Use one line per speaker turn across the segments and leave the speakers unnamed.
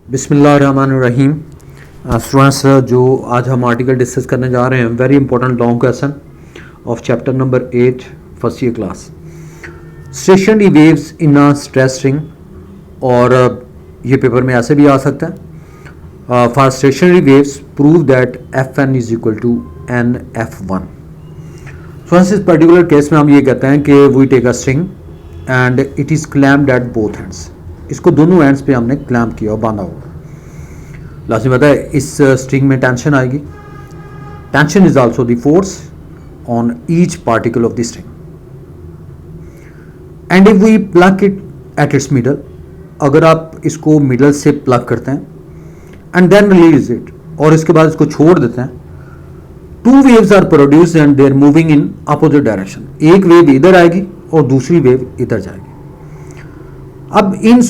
बिस्मिल्लाहिर्रहमानिर्रहीम। स्टूडेंट्स, जो आज हम आर्टिकल डिस्कस करने जा रहे हैं, very important long question of chapter number 8 first year class. Stationary waves in a stress string, और ये पेपर में ऐसे भी आ सकता है। For stationary waves prove that Fn is equal to NF1। Students, इस पर्टिकुलर केस में हम ये कहते हैं कि we take a string and it is clamped at both ends. इसको दोनों एंड्स पे हमने क्लैम्प किया और बांधा हुआ। लास्ट में पता है इस स्ट्रिंग में टेंशन आएगी। Tension is also the force on each particle of the string, and if we pluck it at its middle, अगर आप इसको मिडल से प्लग करते हैं एंड देन रिलीज इट, और इसके बाद इसको छोड़ देते हैं, two waves are produced and they are moving in opposite direction. एक वेव इधर आएगी और दूसरी वेव इधर जाएगी। अब इन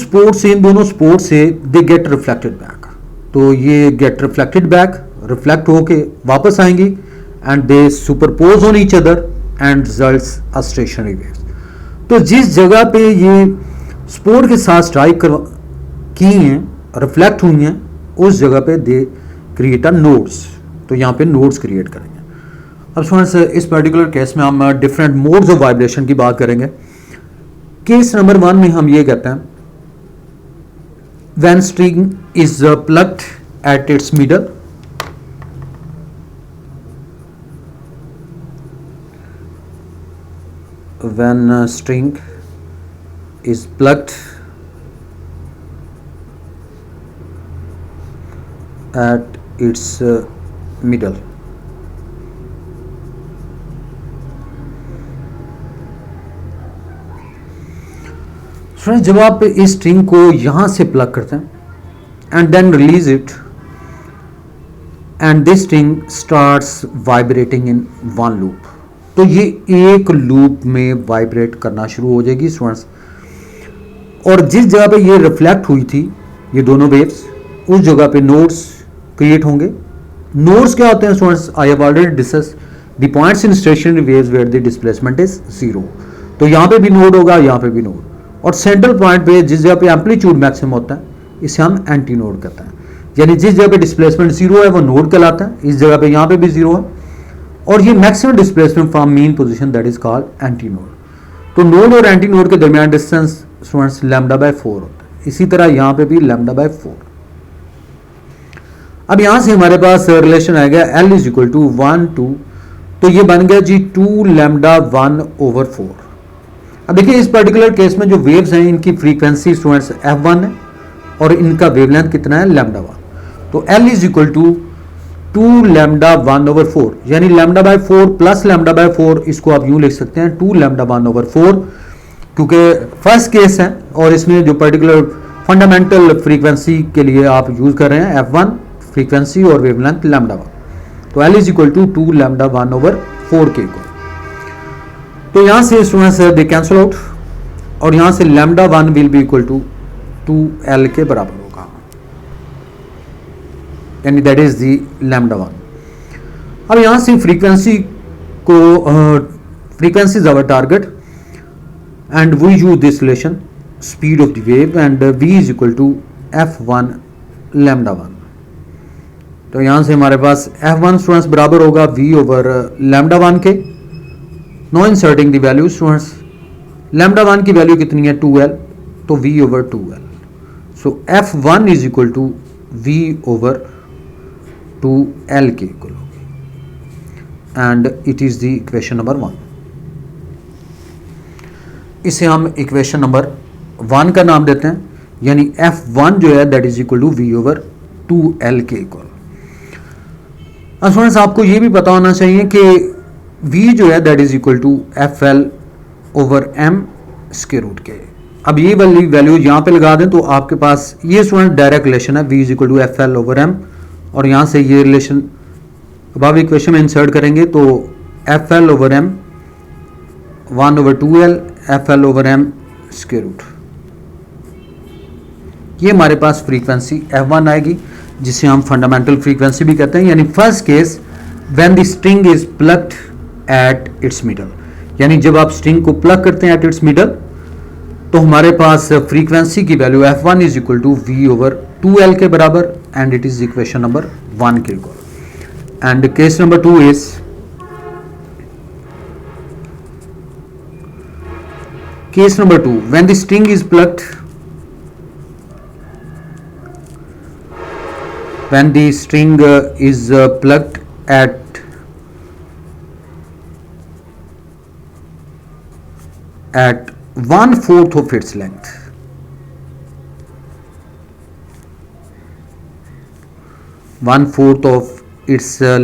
दोनों स्पोर्ट से दे गेट रिफ्लेक्टेड बैक, तो ये गेट रिफ्लेक्टेड बैक, रिफ्लेक्ट होके वापस आएंगी and they superpose on each other and results a stationery waves. तो जिस जगह पे ये स्पोर्ट के साथ स्ट्राइक की हैं, रिफ्लेक्ट हुई हैं, उस जगह पे दे क्रिएट अ नोड्स। तो यहाँ पे नोड्स क्रिएट करेंगे। अब स्टूडेंट्स, इस पर्टिकुलर केस में हम डिफरेंट मोड्स ऑफ वाइब्रेशन की बात करेंगे। केस नंबर 1 में हम ये कहते हैं when string is plucked at its middle, when string is plucked at its middle, जब आप इस स्ट्रिंग को यहां से प्लग करते हैं and then release it and this string starts vibrating in one loop, तो ये एक लूप में वाइब्रेट करना शुरू हो जाएगी स्टूडेंट्स। और जिस जगह पे ये रिफ्लेक्ट हुई थी ये दोनों वेव्स, उस जगह पे नोड्स क्रिएट होंगे। नोड्स क्या होते हैं students? I have already discuss the points in stationary waves where the displacement is 0। तो यहां पे भी नोड होगा, यहां पे भी नोड, और सेंट्रल पॉइंट पे जिस जगह पे एम्पलीट्यूड मैक्सिमम होता है इसे हम एंटी नोड कहते हैं। यानी जिस जगह पे डिस्प्लेसमेंट 0 है वो नोड कहलाता है। इस जगह पे यहाँ पे भी 0 है, और ये maximum displacement from mean position that is called anti node. तो नोड और एंटी नोड के दरमियान डिस्टेंस स्टूडेंट्स λ/4 होता है। इसी तरह यहाँ पे भी λ/4। अब यहाँ से हमारे पास रिलेशन आएगा L इज इक्वल टू 1 2, तो ये बन गया जी 2λ1/4। अब देखिए इस पर्टिकुलर केस में जो वेव्स हैं इनकी फ्रीक्वेंसी स्टूडेंट्स F1 है और इनका वेवलेंथ कितना है λ1। तो L इज इक्वल टू 2λ1/4, यानी λ/4 प्लस λ/4, इसको आप यूं लिख सकते हैं 2λ1/4, क्योंकि फर्स्ट केस है और इसमें जो पर्टिकुलर फंडामेंटल फ्रीक्वेंसी के लिए आप यूज कर रहे हैं F1 फ्रीक्वेंसी और वेवलेंथ λ1। तो L इज इक्वल टू 2λ1/4 के इक्वल। तो यहां से स्टूडेंट्स दे कैंसिल आउट, और यहां से λ1 will be equal to 2L के बराबर होगा, यानी दैट इज दी λ1। अब यहां से फ्रीक्वेंसी को, frequency is our target and we use this relation speed of the wave and v is equal to F1 λ1। तो यहां से हमारे पास F1 स्टूडेंट्स बराबर होगा v ओवर λ1 के। No inserting the value students, λ1 की वैल्यू कितनी है 2L, तो v over 2L। So F1 is equal to v over 2L के इक्वल होगी, and it is the equation number 1। इसे हम इक्वेशन नंबर 1 का नाम देते हैं, यानी F1 जो है that is equal to v over 2L के इक्वल। अब स्टूडेंट्स आपको ये भी पता होना चाहिए कि v जो है that is equal to FL over m square root के। अब ये वाली वैल्यू यहाँ पे लगा दें तो आपके पास ये स्टूडेंट डायरेक्ट रिलेशन है, v is equal to FL over m, और यहाँ से ये रिलेशन अब इक्वेशन में इंसर्ट करेंगे तो FL over m 1 over 2L FL over m square root. ये हमारे पास फ्रीक्वेंसी F1 आएगी, जिसे हम फंडामेंटल फ्रीक्वेंसी भी कहते हैं। यानी first case when the string is plucked at its middle, यानी जब आप स्ट्रिंग को प्लग करते हैं एट इट्स मिडल, तो हमारे पास फ्रीक्वेंसी की value F1 is equal to V over 2L के बराबर, and it is equation number 1 के equal. And case number 2 is case number 2, when the string is plucked, when the string is plucked at 1/4 of its length,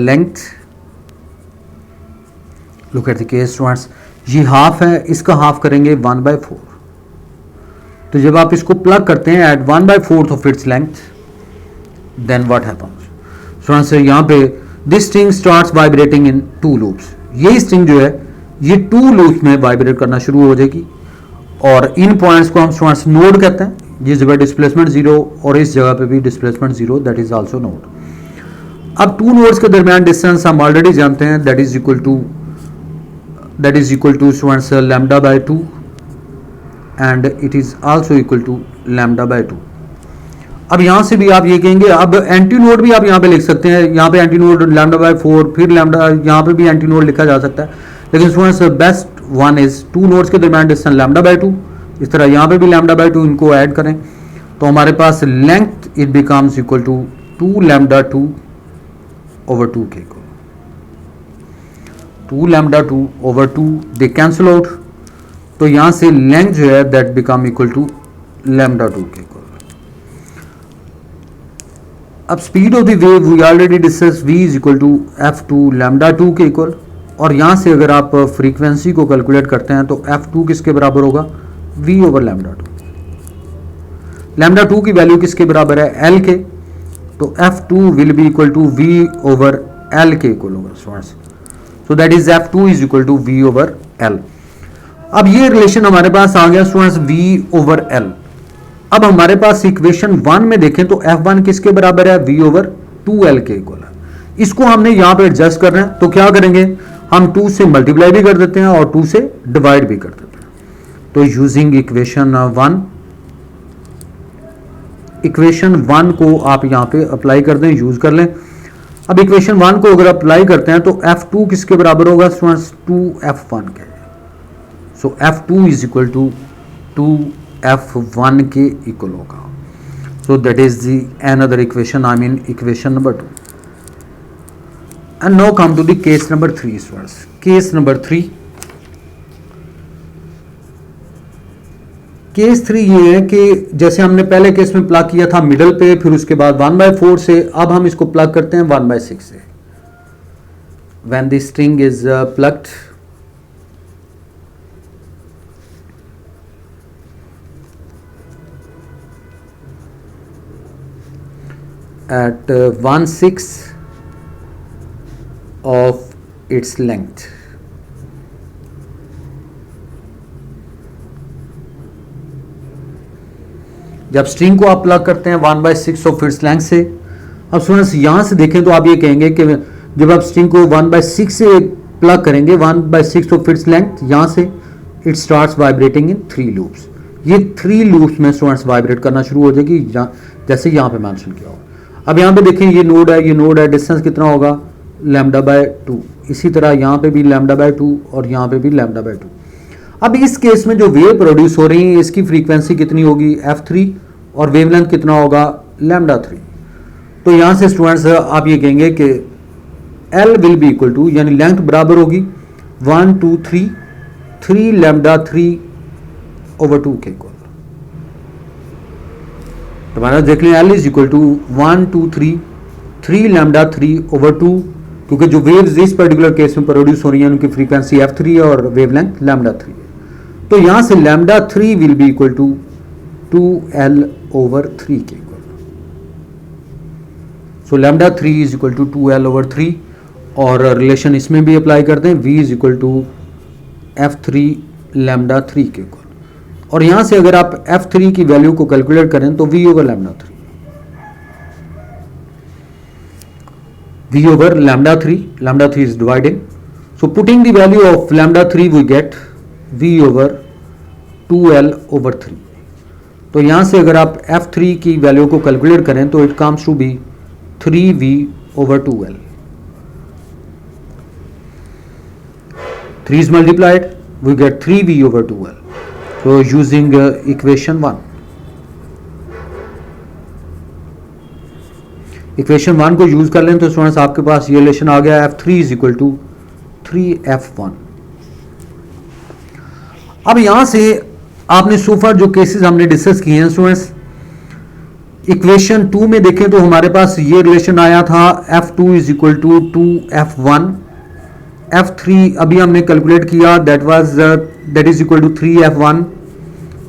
length. Look at the case students, ये half है, इसका half करेंगे 1/4। तो जब आप इसको pluck करते हैं at 1/4 of its length, then what happens students, यहाँ पे this string starts vibrating in 2 loops. ये स्ट्रिंग जो है ये 2 लूप्स में वाइब्रेट करना शुरू हो जाएगी, और इन पॉइंट्स को हम स्टूडेंट्स नोड कहते हैं, जिस जगह डिस्प्लेसमेंट 0 और इस जगह पे भी displacement 0, that is also node. अब 2 नोड्स के दरमियान डिस्टेंस हम ऑलरेडी जानते हैं, that is equal to students lambda by 2, and it is also equal to lambda by 2। अब यहाँ से भी आप ये कहेंगे, अब एंटी नोड भी आप यहाँ पे लिख सकते हैं, यहाँ पे एंटी नोड लैम्डा बाय 4, फिर लैम्डा, यहाँ पे भी एंटी नोड लिखा जा सकता है, लेकिन students best one is 2 nodes के दरमियान डिस्टेंस लैम्डा बाय 2। इस तरह यहाँ पे भी लैम्डा बाय 2, इनको ऐड करें तो हमारे पास length it becomes equal to 2 lambda 2 over 2 के equal. 2 lambda 2 over 2 they cancel out, तो यहां से लेंथ जो है that become equal to lambda 2 के इक्वल। अब speed of the wave we already discuss, v is equal to f2 lambda 2 के इक्वल, और यहां से अगर आप फ्रीक्वेंसी को कैलकुलेट करते हैं तो f2 किसके बराबर होगा, v ओवर lambda 2। lambda 2 की वैल्यू किसके बराबर है, l के, तो f2 will be equal to v over l के इक्वल होगा students. So that is f2 is equal to v over l। अब ये रिलेशन हमारे पास आ गया स्टूडेंट्स v over l। अब हमारे पास इक्वेशन 1 में देखें तो f1 किसके बराबर है, v over 2l के इक्वल है। इसको हमने यहां पे एडजस्ट करना है, तो क्या करेंगे, हम 2 से मल्टीप्लाई भी कर देते हैं और 2 से डिवाइड भी कर देते हैं। तो यूजिंग इक्वेशन 1 को आप यहां पे अप्लाई कर दें, यूज कर लें। अब इक्वेशन 1 को अगर अप्लाई करते हैं तो f2 किसके बराबर होगा स्टूडेंट्स, 2f1 के। सो f2 is equal to 2f1 के इक्वल होगा। So that is the another equation, I mean equation number 2। And now come to the case number 3 students. Case number 3, case 3 ये है कि जैसे हमने पहले केस में प्लग किया था मिडल पे, फिर उसके बाद 1/4 से, अब हम इसको प्लग करते हैं 1/6 से। When the string is plucked at 1/6 of its length, जब स्ट्रिंग को आप प्लग करते हैं 1/6 ऑफ इट्स लेंथ से। अब स्टूडेंट्स यहां से देखें तो आप ये कहेंगे कि जब आप स्ट्रिंग को 1/6 से प्लग करेंगे, 1/6 ऑफ इट्स लेंथ, यहां से it starts vibrating in 3 loops. ये 3 लूप्स में स्टूडेंट्स वाइब्रेट करना शुरू हो जाएगी, जैसे यहां पे मेंशन किया होगा। अब यहां पे देखें ये नोड है, डिस्टेंस कितना होगा, λ/2। इसी तरह यहां पे भी λ/2 और यहां पे भी λ/2। अब इस केस में जो वेव प्रोड्यूस हो रही है इसकी फ्रीक्वेंसी कितनी होगी, f3, और वेवलेंथ कितना होगा, λ3। तो यहां से स्टूडेंट्स आप ये कहेंगे कि L will be equal to, यानी लेंथ बराबर होगी 1 2 3 3 λ3 over 2 के इक्वल। तो हमारा देख लें L is equal to 1 2 3 3 λ3 over 2, क्योंकि जो वेव्स इस पर्टिकुलर केस में प्रोड्यूस हो रही हैं उनकी फ्रीक्वेंसी f3 है और वेवलेंथ λ3 है। तो यहां से λ3 will be equal to 2L over 3 के equal. So λ3 is equal to 2L over 3, और रिलेशन इसमें भी अप्लाई करते हैं, v is equal to f3 λ3 के इक्वल। और यहां से अगर आप f3 की वैल्यू को कैलकुलेट करें तो v over λ3, v over λ3 is dividing. So putting the value of λ3 we get v over 2L over 3. तो यहाँ से अगर आप F3 की वैल्यू को कैलकुलेट करें तो it comes to be 3V/2L. 3 is multiplied, we get 3V/2L. So using equation 1. Equation 1 को यूज कर लें तो स्टूडेंट्स आपके पास ये रिलेशन आ गया F3 = 3F1. अब यहां से आपने सो फार जो केसेस हमने डिस्कस किए हैं स्टूडेंट्स, इक्वेशन 2 में देखें तो हमारे पास ये रिलेशन आया था F2 = 2F1. F3 अभी हमने कैलकुलेट किया, that is equal to 3F1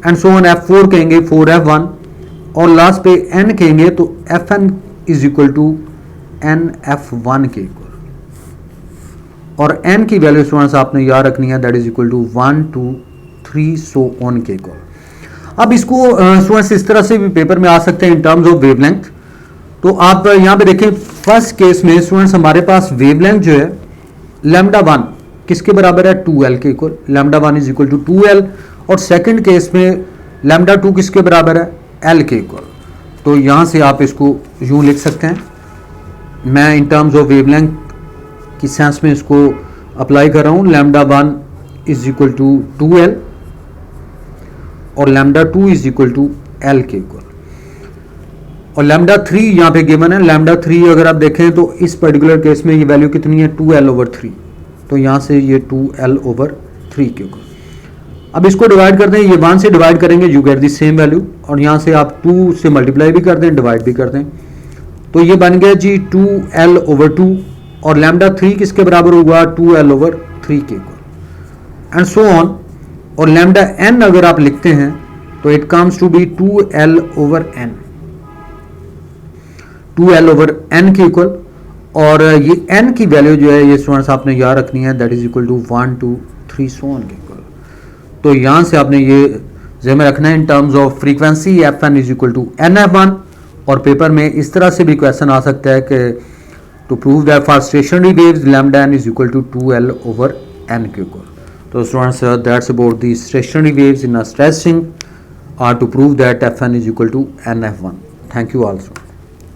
and so on. F4 कहेंगे 4F1 और लास्ट पे n कहेंगे तो Fn is equal to NF1 के इक्वल. और n की वैल्यू स्टूडेंट्स आपने याद रखनी है, that is equal to 1 2 3 so on के इक्वल. अब इसको स्टूडेंट्स इस तरह से भी पेपर में आ सकते हैं इन टर्म्स ऑफ वेवलेंथ. तो आप यहाँ पे देखें फर्स्ट केस में स्टूडेंट्स हमारे पास वेवलेंथ जो है λ1 किसके बराबर है, 2L के equal. λ1 is equal to 2L. और सेकंड केस में λ2 किसके बराबर है, L के इक्वल. तो यहाँ से आप इसको यूं लिख सकते हैं. मैं इन टर्म्स ऑफ वेवलेंथ की सेंस में इसको अप्लाई कर रहा हूँ. λ1 इज इक्वल टू 2L और λ2 इज इक्वल टू L के इक्वल. और λ3 यहाँ पे गिवन है. λ3 अगर आप देखें तो इस पर्टिकुलर केस में ये वैल्यू कितनी है, 2L/3. तो यहाँ से ये 2L/3 के इक्वल. अब इसको डिवाइड करते हैं, ये 1 से डिवाइड करेंगे, you get the same value. और यहाँ से आप 2 से मल्टीप्लाई भी कर दें, डिवाइड भी कर दें, तो ये बन गया जी 2L/2. और λ3 किसके बराबर होगा, 2L/3 के इक्वल एंड सो ऑन. और λn अगर आप लिखते हैं तो it comes to B 2L/n, 2L/n के इक्वल. और ये n की वैल्यू जो है ये स्टूडेंट्स आपने याद रखनी है, that is equal to 1 2 3 so on के इक्वल. तो यहाँ से आपने ये ज़हन में रखना है in terms of frequency Fn is equal to NF1. और पेपर में इस तरह से भी क्वेश्चन आ सकता है कि to prove that for stationary waves λn is equal to 2L/n के इक्वल. तो students that's about the stationary waves in a stretching to prove that Fn is equal to NF1. Thank you also.